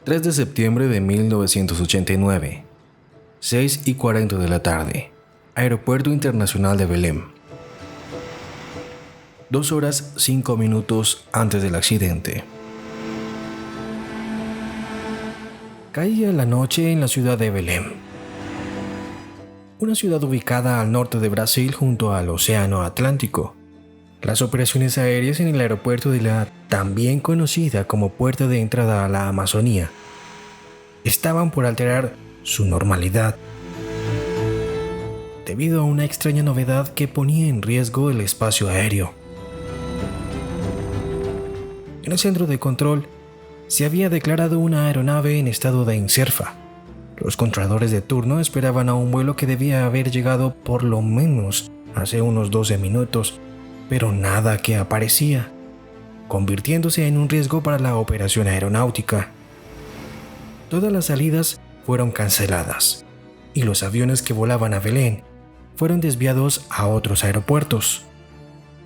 3 de septiembre de 1989, 6:40 de la tarde, Aeropuerto Internacional de Belém. 2 horas 5 minutos antes del accidente. Caía la noche en la ciudad de Belém, una ciudad ubicada al norte de Brasil junto al Océano Atlántico. Las operaciones aéreas en el aeropuerto de la también conocida como puerta de entrada a la Amazonía estaban por alterar su normalidad debido a una extraña novedad que ponía en riesgo el espacio aéreo. En el centro de control se había declarado una aeronave en estado de inserfa. Los controladores de turno esperaban a un vuelo que debía haber llegado por lo menos hace unos 12 minutos, pero nada que aparecía, convirtiéndose en un riesgo para la operación aeronáutica. Todas las salidas fueron canceladas y los aviones que volaban a Belém fueron desviados a otros aeropuertos.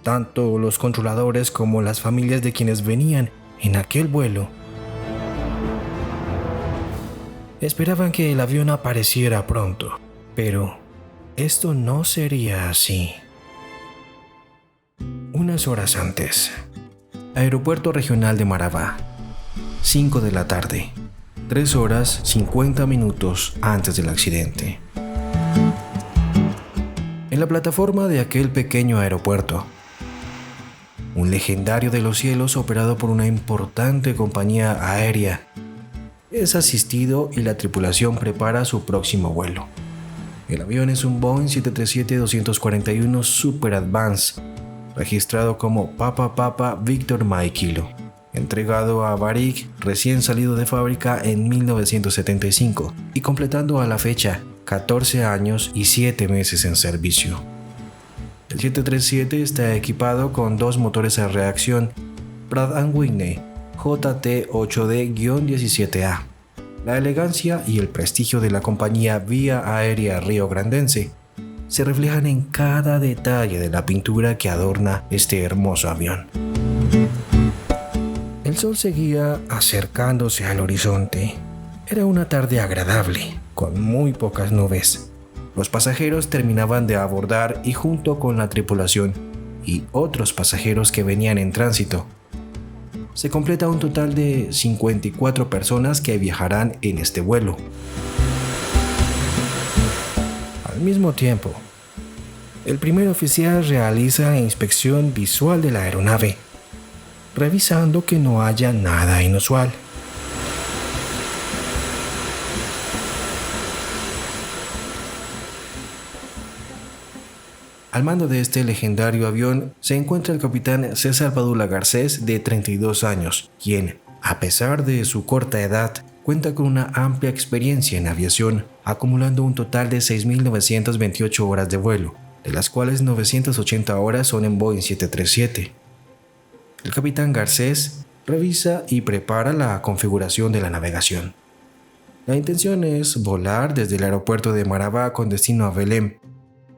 Tanto los controladores como las familias de quienes venían en aquel vuelo esperaban que el avión apareciera pronto, pero esto no sería así. Unas horas antes, Aeropuerto Regional de Marabá, 5 de la tarde, 3 horas 50 minutos antes del accidente. En la plataforma de aquel pequeño aeropuerto, un legendario de los cielos operado por una importante compañía aérea es asistido y la tripulación prepara su próximo vuelo. El avión es un Boeing 737-241 Super Advance, registrado como Papa Victor Mike Kilo, entregado a Varig recién salido de fábrica en 1975 y completando a la fecha 14 años y 7 meses en servicio. El 737 está equipado con 2 motores a reacción Pratt & Whitney JT8D-17A. La elegancia y el prestigio de la compañía Vía Aérea Río Grandense se reflejan en cada detalle de la pintura que adorna este hermoso avión. El sol seguía acercándose al horizonte. Era una tarde agradable, con muy pocas nubes. Los pasajeros terminaban de abordar y junto con la tripulación y otros pasajeros que venían en tránsito, se completa un total de 54 personas que viajarán en este vuelo. Al mismo tiempo, el primer oficial realiza inspección visual de la aeronave, revisando que no haya nada inusual. Al mando de este legendario avión se encuentra el capitán César Padula Garcés, de 32 años, quien, a pesar de su corta edad, cuenta con una amplia experiencia en aviación, acumulando un total de 6.928 horas de vuelo, de las cuales 980 horas son en Boeing 737. El capitán Garcés revisa y prepara la configuración de la navegación. La intención es volar desde el aeropuerto de Marabá con destino a Belém,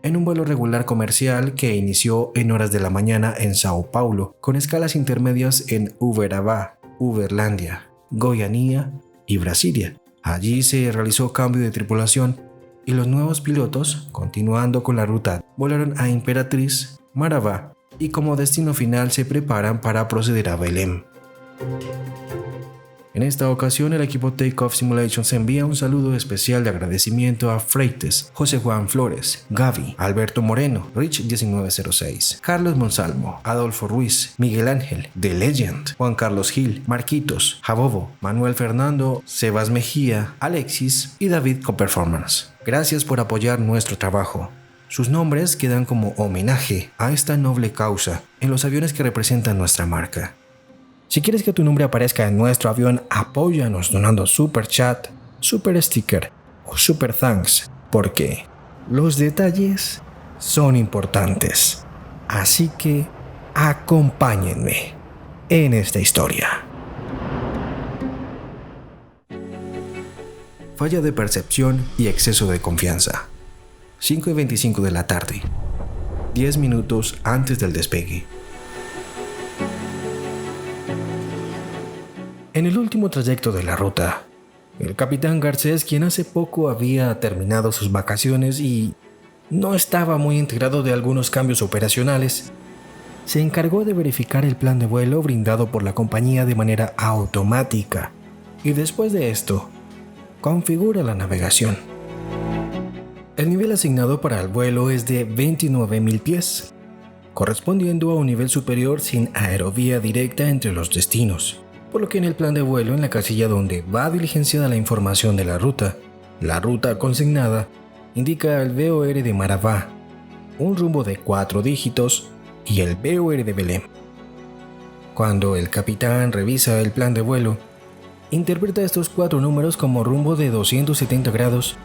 en un vuelo regular comercial que inició en horas de la mañana en Sao Paulo, con escalas intermedias en Uberaba, Uberlândia, Goiânia y Brasilia. Allí se realizó cambio de tripulación y los nuevos pilotos, continuando con la ruta, volaron a Imperatriz, Marabá y como destino final se preparan para proceder a Belém. En esta ocasión, el equipo Takeoff Simulations envía un saludo especial de agradecimiento a Freites, José Juan Flores, Gaby, Alberto Moreno, Rich 1906, Carlos Monsalmo, Adolfo Ruiz, Miguel Ángel, The Legend, Juan Carlos Gil, Marquitos, Jabobo, Manuel Fernando, Sebas Mejía, Alexis y David Coperformance. Gracias por apoyar nuestro trabajo. Sus nombres quedan como homenaje a esta noble causa en los aviones que representan nuestra marca. Si quieres que tu nombre aparezca en nuestro avión, apóyanos donando Super Chat, Super Sticker o Super Thanks, porque los detalles son importantes. Así que acompáñenme en esta historia. Falla de percepción y exceso de confianza. 5:25 de la tarde, 10 minutos antes del despegue. En el último trayecto de la ruta, El capitán Garcés, quien hace poco había terminado sus vacaciones y no estaba muy enterado de algunos cambios operacionales, se encargó de verificar el plan de vuelo brindado por la compañía de manera automática y después de esto, configura la navegación. El nivel asignado para el vuelo es de 29.000 pies, correspondiendo a un nivel superior sin aerovía directa entre los destinos, por lo que en el plan de vuelo, en la casilla donde va diligenciada la información de la ruta consignada indica el VOR de Marabá, un rumbo de 4 dígitos y el VOR de Belém. Cuando el capitán revisa el plan de vuelo, interpreta estos 4 números como rumbo de 270 grados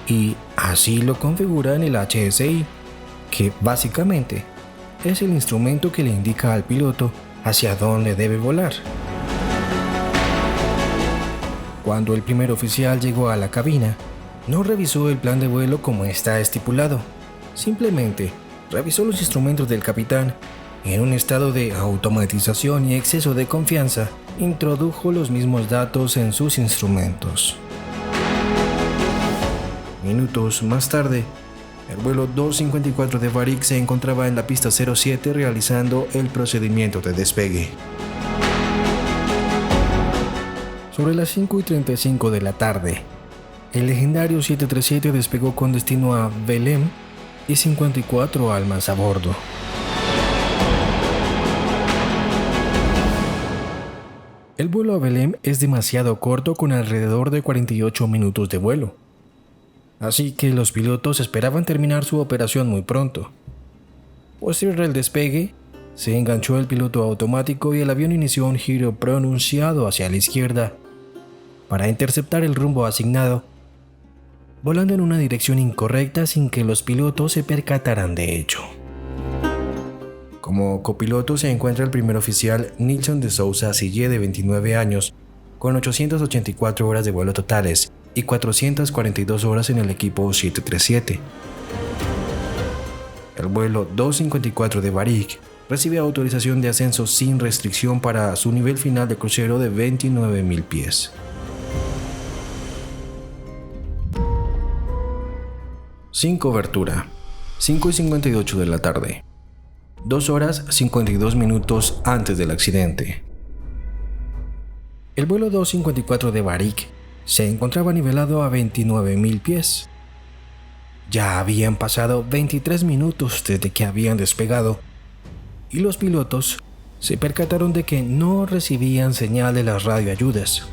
y así lo configura en el HSI, que básicamente es el instrumento que le indica al piloto hacia dónde debe volar. Cuando el primer oficial llegó a la cabina, no revisó el plan de vuelo como está estipulado, simplemente revisó los instrumentos del capitán y en un estado de automatización y exceso de confianza, introdujo los mismos datos en sus instrumentos. Minutos más tarde, el vuelo 254 de Varig se encontraba en la pista 07 realizando el procedimiento de despegue. Sobre las 5:35 de la tarde, el legendario 737 despegó con destino a Belém y 54 almas a bordo. El vuelo a Belém es demasiado corto con alrededor de 48 minutos de vuelo, así que los pilotos esperaban terminar su operación muy pronto. Posterior al despegue, se enganchó el piloto automático y el avión inició un giro pronunciado hacia la izquierda para interceptar el rumbo asignado, volando en una dirección incorrecta sin que los pilotos se percataran de ello. Como copiloto se encuentra el primer oficial Nilson de Souza Sillé, de 29 años, con 884 horas de vuelo totales y 442 horas en el equipo 737. El vuelo 254 de Varig recibe autorización de ascenso sin restricción para su nivel final de crucero de 29.000 pies. Sin cobertura, 5:58 de la tarde, 2 horas 52 minutos antes del accidente. El vuelo 254 de Varig se encontraba nivelado a 29.000 pies. Ya habían pasado 23 minutos desde que habían despegado y los pilotos se percataron de que no recibían señal de las radioayudas.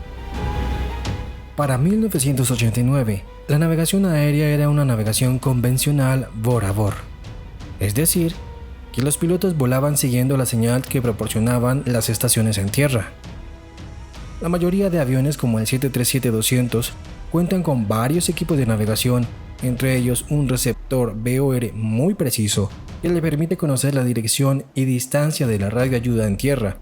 Para 1989, la navegación aérea era una navegación convencional bor a bor, es decir, que los pilotos volaban siguiendo la señal que proporcionaban las estaciones en tierra. La mayoría de aviones como el 737-200 cuentan con varios equipos de navegación, entre ellos un receptor VOR muy preciso que le permite conocer la dirección y distancia de la radioayuda en tierra,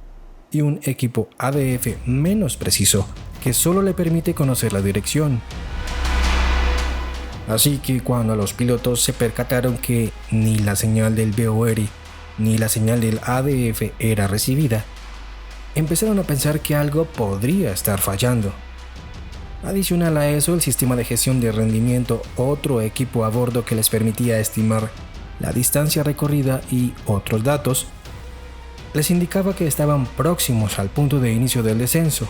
y un equipo ADF menos preciso que solo le permite conocer la dirección. Así que cuando los pilotos se percataron que ni la señal del VOR ni la señal del ADF era recibida, empezaron a pensar que algo podría estar fallando. Adicional a eso, el sistema de gestión de rendimiento, otro equipo a bordo que les permitía estimar la distancia recorrida y otros datos, les indicaba que estaban próximos al punto de inicio del descenso.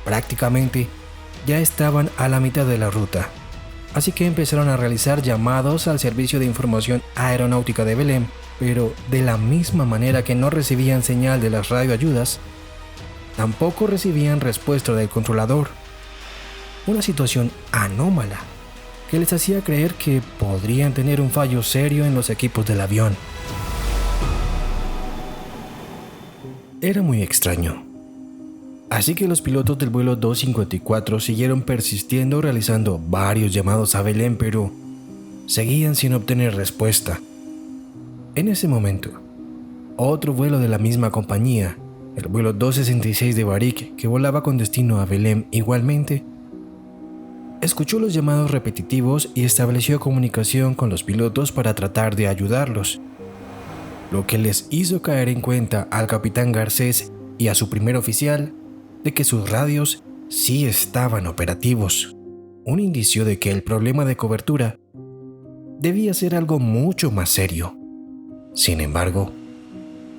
Prácticamente ya estaban a la mitad de la ruta, así que empezaron a realizar llamados al Servicio de Información Aeronáutica de Belém, pero de la misma manera que no recibían señal de las radioayudas, tampoco recibían respuesta del controlador. Una situación anómala que les hacía creer que podrían tener un fallo serio en los equipos del avión. Era muy extraño. Así que los pilotos del vuelo 254 siguieron persistiendo realizando varios llamados a Belém, pero seguían sin obtener respuesta. En ese momento, otro vuelo de la misma compañía, el vuelo 266 de Varig, que volaba con destino a Belém igualmente, escuchó los llamados repetitivos y estableció comunicación con los pilotos para tratar de ayudarlos, lo que les hizo caer en cuenta al capitán Garcés y a su primer oficial de que sus radios sí estaban operativos, un indicio de que el problema de cobertura debía ser algo mucho más serio. Sin embargo,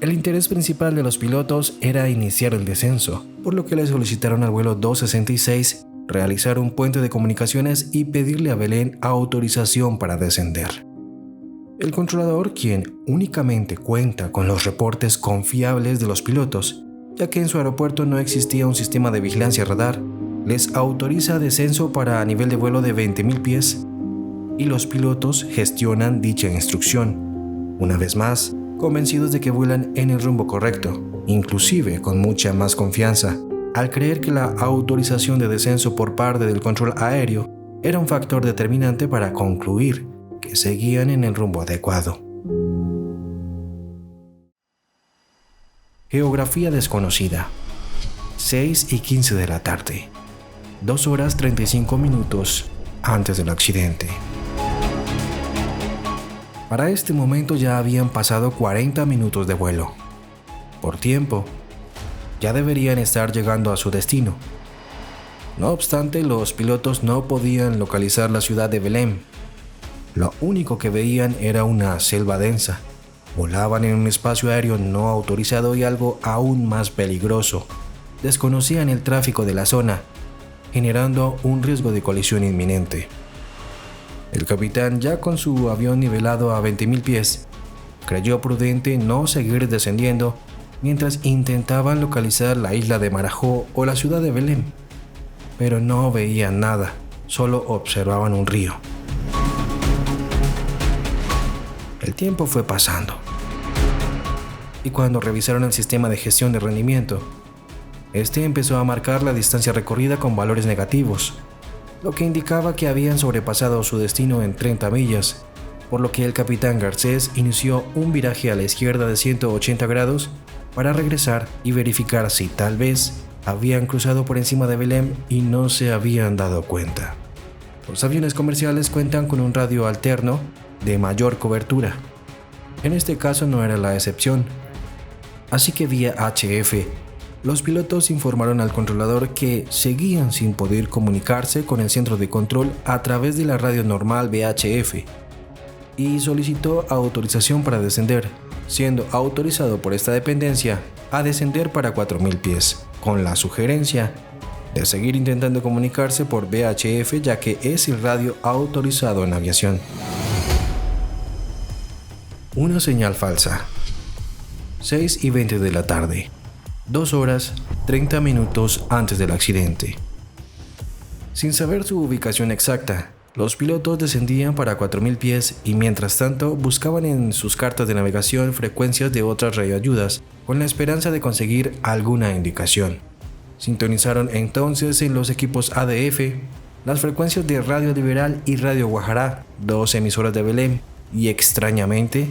el interés principal de los pilotos era iniciar el descenso, por lo que le solicitaron al vuelo 266 realizar un puente de comunicaciones y pedirle a Belén autorización para descender. El controlador, quien únicamente cuenta con los reportes confiables de los pilotos, ya que en su aeropuerto no existía un sistema de vigilancia radar, les autoriza descenso para nivel de vuelo de 20.000 pies y los pilotos gestionan dicha instrucción, una vez más convencidos de que vuelan en el rumbo correcto, inclusive con mucha más confianza, al creer que la autorización de descenso por parte del control aéreo era un factor determinante para concluir que seguían en el rumbo adecuado. Geografía desconocida. 6:15 de la tarde. 2 horas 35 minutos antes del accidente. Para este momento ya habían pasado 40 minutos de vuelo. Por tiempo, ya deberían estar llegando a su destino. No obstante, los pilotos no podían localizar la ciudad de Belém. Lo único que veían era una selva densa. Volaban en un espacio aéreo no autorizado y algo aún más peligroso. Desconocían el tráfico de la zona, generando un riesgo de colisión inminente. El capitán, ya con su avión nivelado a 20.000 pies, creyó prudente no seguir descendiendo mientras intentaban localizar la isla de Marajó o la ciudad de Belém. Pero no veían nada, solo observaban un río. El tiempo fue pasando, y cuando revisaron el sistema de gestión de rendimiento, este empezó a marcar la distancia recorrida con valores negativos, lo que indicaba que habían sobrepasado su destino en 30 millas, por lo que el capitán Garcés inició un viraje a la izquierda de 180 grados para regresar y verificar si tal vez habían cruzado por encima de Belém y no se habían dado cuenta. Los aviones comerciales cuentan con un radio alterno de mayor cobertura. En este caso no era la excepción. Así que vía HF, los pilotos informaron al controlador que seguían sin poder comunicarse con el centro de control a través de la radio normal VHF y solicitó autorización para descender, siendo autorizado por esta dependencia a descender para 4.000 pies, con la sugerencia de seguir intentando comunicarse por VHF ya que es el radio autorizado en aviación. Una señal falsa. 6:20 de la tarde. 2 horas 30 minutos antes del accidente. Sin saber su ubicación exacta, los pilotos descendían para 4.000 pies y mientras tanto buscaban en sus cartas de navegación frecuencias de otras radioayudas con la esperanza de conseguir alguna indicación. Sintonizaron entonces en los equipos ADF las frecuencias de Radio Liberal y Radio Guajará, 2 emisoras de Belém, y extrañamente,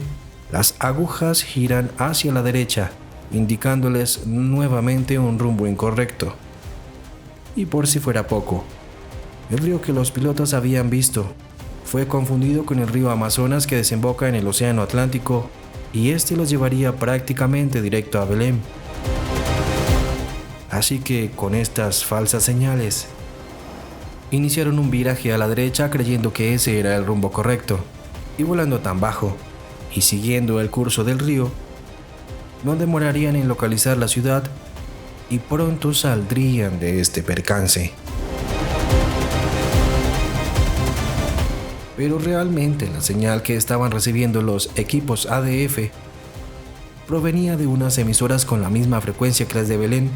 las agujas giran hacia la derecha, indicándoles nuevamente un rumbo incorrecto. Y por si fuera poco, el río que los pilotos habían visto fue confundido con el río Amazonas que desemboca en el Océano Atlántico y este los llevaría prácticamente directo a Belém. Así que con estas falsas señales, iniciaron un viraje a la derecha creyendo que ese era el rumbo correcto, y volando tan bajo y siguiendo el curso del río, no demorarían en localizar la ciudad y pronto saldrían de este percance. Pero realmente la señal que estaban recibiendo los equipos ADF provenía de unas emisoras con la misma frecuencia que las de Belém,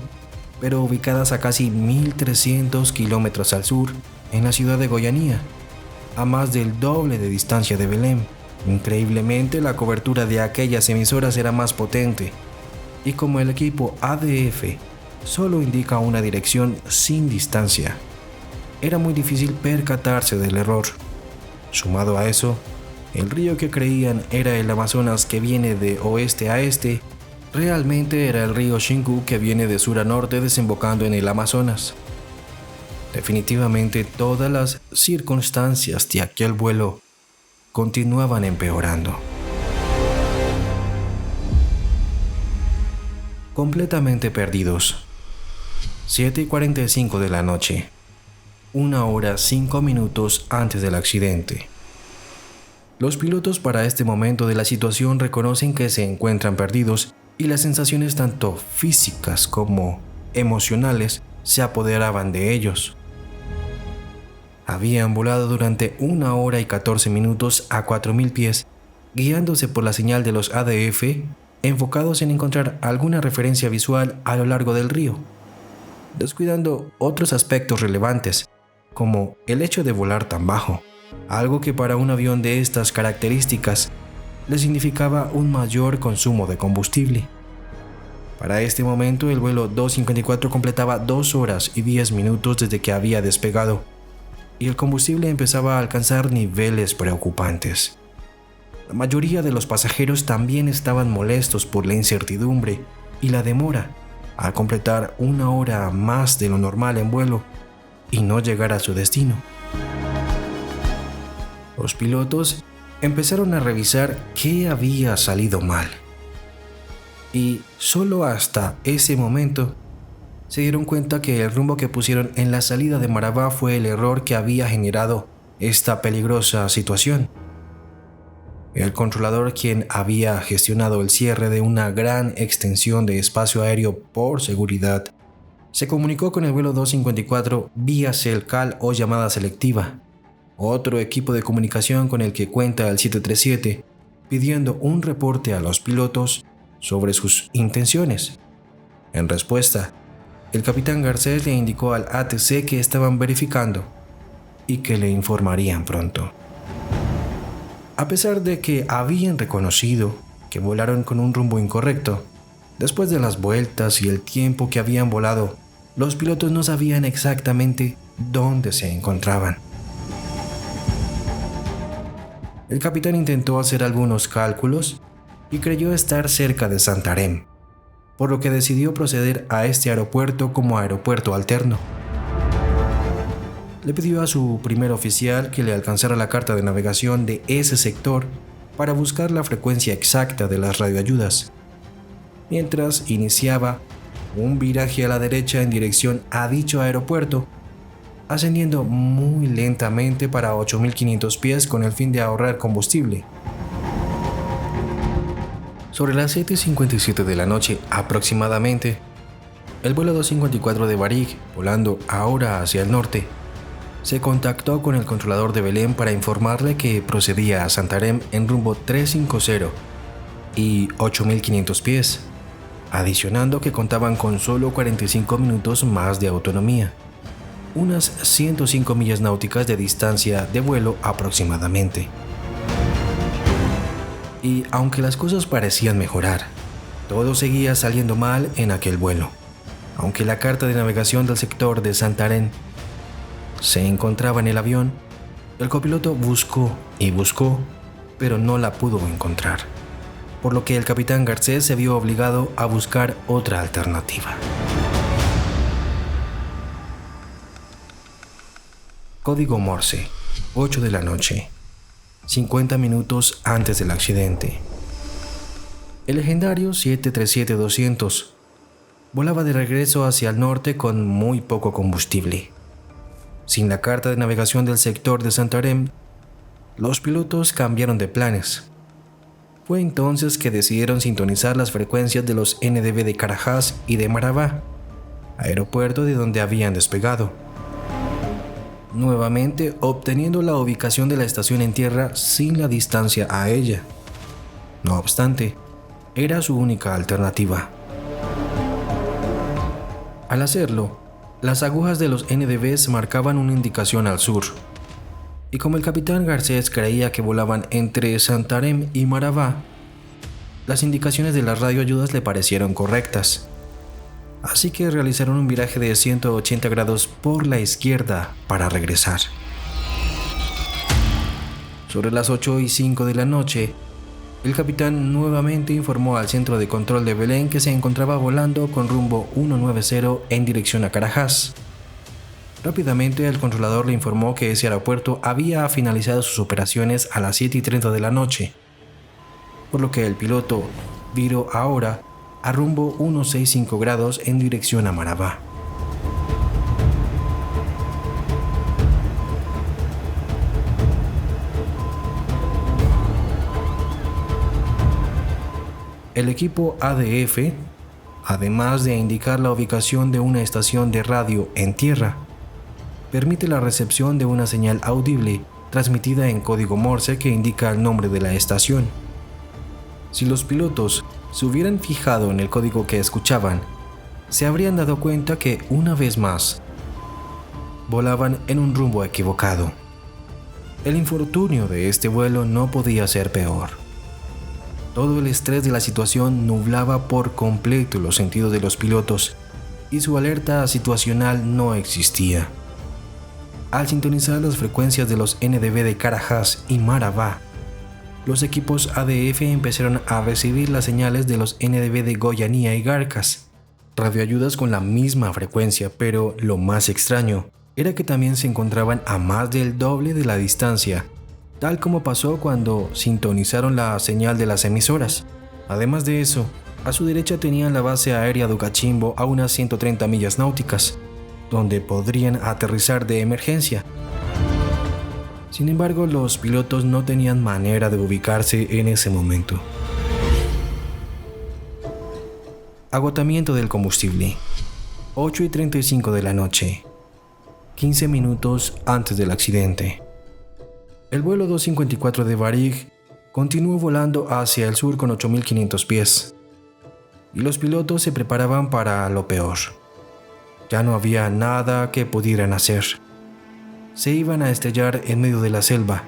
pero ubicadas a casi 1.300 kilómetros al sur, en la ciudad de Goiânia, a más del doble de distancia de Belém. Increíblemente, la cobertura de aquellas emisoras era más potente, y como el equipo ADF solo indica una dirección sin distancia, era muy difícil percatarse del error. Sumado a eso, el río que creían era el Amazonas que viene de oeste a este, realmente era el río Xingu que viene de sur a norte desembocando en el Amazonas. Definitivamente todas las circunstancias de aquel vuelo continuaban empeorando. Completamente perdidos, 7:45 de la noche, 1 hora 5 minutos antes del accidente. Los pilotos para este momento de la situación reconocen que se encuentran perdidos y las sensaciones tanto físicas como emocionales se apoderaban de ellos. Habían volado durante 1 hora y 14 minutos a 4.000 pies, guiándose por la señal de los ADF, enfocados en encontrar alguna referencia visual a lo largo del río, descuidando otros aspectos relevantes, como el hecho de volar tan bajo, algo que para un avión de estas características le significaba un mayor consumo de combustible. Para este momento, el vuelo 254 completaba 2 horas y 10 minutos desde que había despegado, y el combustible empezaba a alcanzar niveles preocupantes. La mayoría de los pasajeros también estaban molestos por la incertidumbre y la demora al completar 1 hora más de lo normal en vuelo y no llegar a su destino. Los pilotos empezaron a revisar qué había salido mal. Y solo hasta ese momento se dieron cuenta que el rumbo que pusieron en la salida de Marabá fue el error que había generado esta peligrosa situación. El controlador, quien había gestionado el cierre de una gran extensión de espacio aéreo por seguridad, se comunicó con el vuelo 254 vía CELCAL o llamada selectiva, otro equipo de comunicación con el que cuenta el 737, pidiendo un reporte a los pilotos sobre sus intenciones. En respuesta, el capitán Garcés le indicó al ATC que estaban verificando y que le informarían pronto. A pesar de que habían reconocido que volaron con un rumbo incorrecto, después de las vueltas y el tiempo que habían volado, los pilotos no sabían exactamente dónde se encontraban. El capitán intentó hacer algunos cálculos y creyó estar cerca de Santarém, por lo que decidió proceder a este aeropuerto como aeropuerto alterno. Le pidió a su primer oficial que le alcanzara la carta de navegación de ese sector para buscar la frecuencia exacta de las radioayudas, mientras iniciaba un viraje a la derecha en dirección a dicho aeropuerto, ascendiendo muy lentamente para 8.500 pies con el fin de ahorrar combustible. Sobre las 7:57 de la noche aproximadamente, el vuelo 254 de Varig, volando ahora hacia el norte, se contactó con el controlador de Belém para informarle que procedía a Santarém en rumbo 350 y 8.500 pies, adicionando que contaban con solo 45 minutos más de autonomía, unas 105 millas náuticas de distancia de vuelo aproximadamente. Y aunque las cosas parecían mejorar, todo seguía saliendo mal en aquel vuelo. Aunque la carta de navegación del sector de Santarém se encontraba en el avión, el copiloto buscó y buscó, pero no la pudo encontrar, por lo que el capitán Garcés se vio obligado a buscar otra alternativa. Código Morse, 8 de la noche, 50 minutos antes del accidente. El legendario 737-200 volaba de regreso hacia el norte con muy poco combustible. Sin la carta de navegación del sector de Santarém, los pilotos cambiaron de planes. Fue entonces que decidieron sintonizar las frecuencias de los NDB de Carajás y de Marabá, aeropuerto de donde habían despegado, nuevamente obteniendo la ubicación de la estación en tierra sin la distancia a ella. No obstante, era su única alternativa. Al hacerlo, las agujas de los NDBs marcaban una indicación al sur, y como el capitán Garcés creía que volaban entre Santarém y Marabá, las indicaciones de las radioayudas le parecieron correctas. Así que realizaron un viraje de 180 grados por la izquierda para regresar. Sobre las 8:05 de la noche, el capitán nuevamente informó al centro de control de Belém que se encontraba volando con rumbo 190 en dirección a Carajás. Rápidamente el controlador le informó que ese aeropuerto había finalizado sus operaciones a las 7:30 de la noche, por lo que el piloto viró ahora a rumbo 165 grados en dirección a Marabá. El equipo ADF, además de indicar la ubicación de una estación de radio en tierra, permite la recepción de una señal audible transmitida en código Morse que indica el nombre de la estación. Si los pilotos se hubieran fijado en el código que escuchaban, se habrían dado cuenta que, una vez más, volaban en un rumbo equivocado. El infortunio de este vuelo no podía ser peor. Todo el estrés de la situación nublaba por completo los sentidos de los pilotos y su alerta situacional no existía. Al sintonizar las frecuencias de los NDB de Carajás y Marabá, los equipos ADF empezaron a recibir las señales de los NDB de Goianía y Garcas, radioayudas con la misma frecuencia, pero lo más extraño era que también se encontraban a más del doble de la distancia, tal como pasó cuando sintonizaron la señal de las emisoras. Además de eso, a su derecha tenían la base aérea do Cachimbo a unas 130 millas náuticas, donde podrían aterrizar de emergencia. Sin embargo, los pilotos no tenían manera de ubicarse en ese momento. Agotamiento del combustible. 8:35 de la noche. 15 minutos antes del accidente. El vuelo 254 de Varig continuó volando hacia el sur con 8.500 pies, y los pilotos se preparaban para lo peor. Ya no había nada que pudieran hacer. Se iban a estrellar en medio de la selva,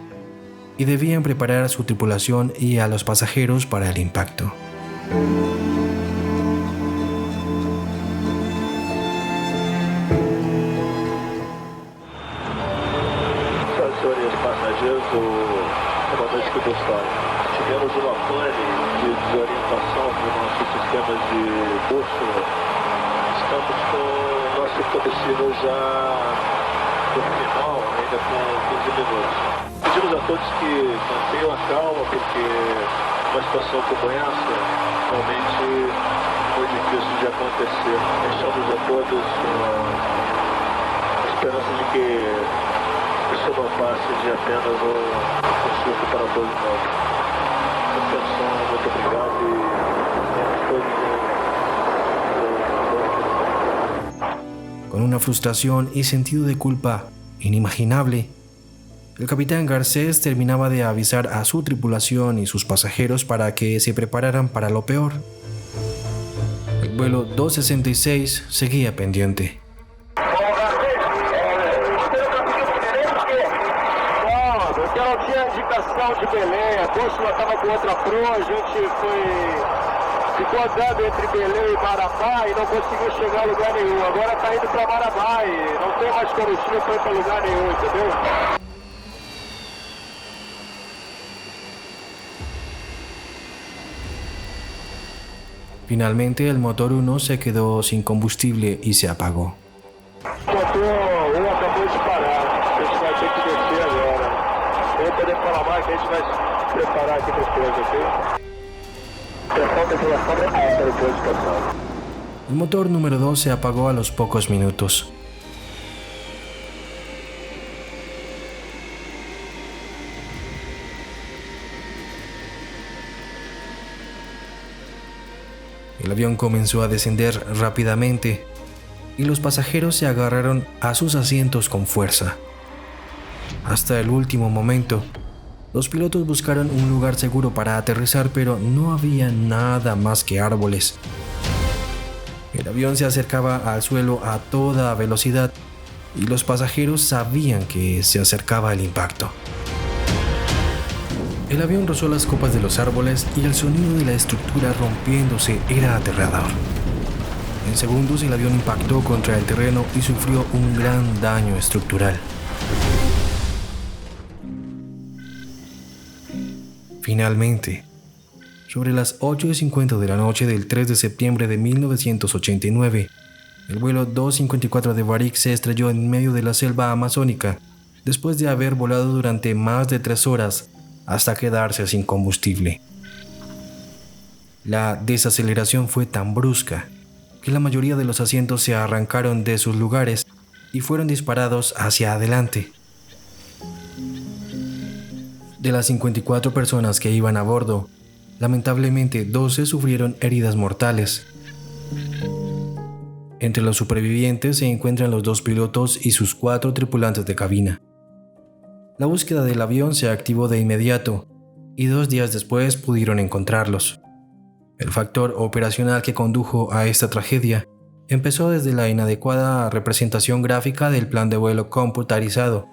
y debían preparar a su tripulación y a los pasajeros para el impacto. Tivemos uma pane de desorientação para o nosso sistema de bússola. Estamos com o nosso combustível já no final, ainda com 15 minutos. Pedimos a todos que mantenham a calma, porque uma situação como essa realmente foi difícil de acontecer. Deixamos a todos a esperança de que isso não passe de apenas um susto para todos nós. Atenção, muito obrigado e Con una frustración y sentido de culpa inimaginable, el capitán Garcés terminaba de avisar a su tripulación y sus pasajeros para que se prepararan para lo peor. El vuelo 266 seguía pendiente. De Belém, a bússola estava com outra proa, a gente ficou andando entre Belém e Marabá e não conseguiu chegar a lugar nenhum. Agora está indo para Marabá e não tem mais combustível para ir para lugar nenhum, entendeu? Finalmente, el motor 1 se quedó sin combustible y se apagó. O motor 1 acabou de parar, a gente vai ter que descer agora. Eu poder falar mais, que a gente vai se preparar aqui para as coisas, ok? El motor número 2 se apagó a los pocos minutos. El avión comenzó a descender rápidamente y los pasajeros se agarraron a sus asientos con fuerza. Hasta el último momento, los pilotos buscaron un lugar seguro para aterrizar, pero no había nada más que árboles. El avión se acercaba al suelo a toda velocidad y los pasajeros sabían que se acercaba el impacto. El avión rozó las copas de los árboles y el sonido de la estructura rompiéndose era aterrador. En segundos el avión impactó contra el terreno y sufrió un gran daño estructural. Finalmente, sobre las 8:50 de la noche del 3 de septiembre de 1989, el vuelo 254 de Varig se estrelló en medio de la selva amazónica después de haber volado durante más de 3 horas hasta quedarse sin combustible. La desaceleración fue tan brusca que la mayoría de los asientos se arrancaron de sus lugares y fueron disparados hacia adelante. De las 54 personas que iban a bordo, Lamentablemente, 12 sufrieron heridas mortales. Entre los supervivientes se encuentran los 2 pilotos y sus 4 tripulantes de cabina. La búsqueda del avión se activó de inmediato y 2 días después pudieron encontrarlos. El factor operacional que condujo a esta tragedia empezó desde la inadecuada representación gráfica del plan de vuelo computarizado,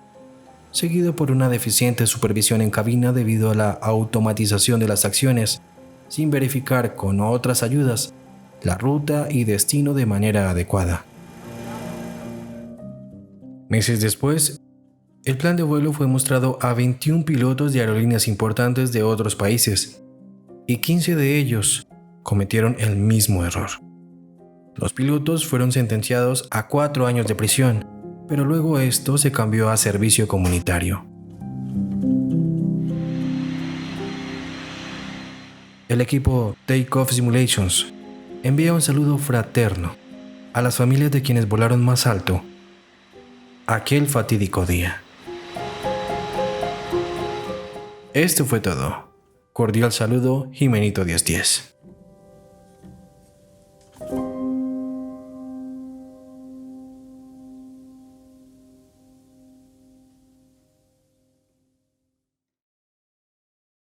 seguido por una deficiente supervisión en cabina debido a la automatización de las acciones, sin verificar con otras ayudas la ruta y destino de manera adecuada. Meses después, el plan de vuelo fue mostrado a 21 pilotos de aerolíneas importantes de otros países, y 15 de ellos cometieron el mismo error. Los pilotos fueron sentenciados a 4 años de prisión, pero luego esto se cambió a servicio comunitario. El equipo Takeoff Simulations envía un saludo fraterno a las familias de quienes volaron más alto aquel fatídico día. Esto fue todo. Cordial saludo, Jimenito 1010.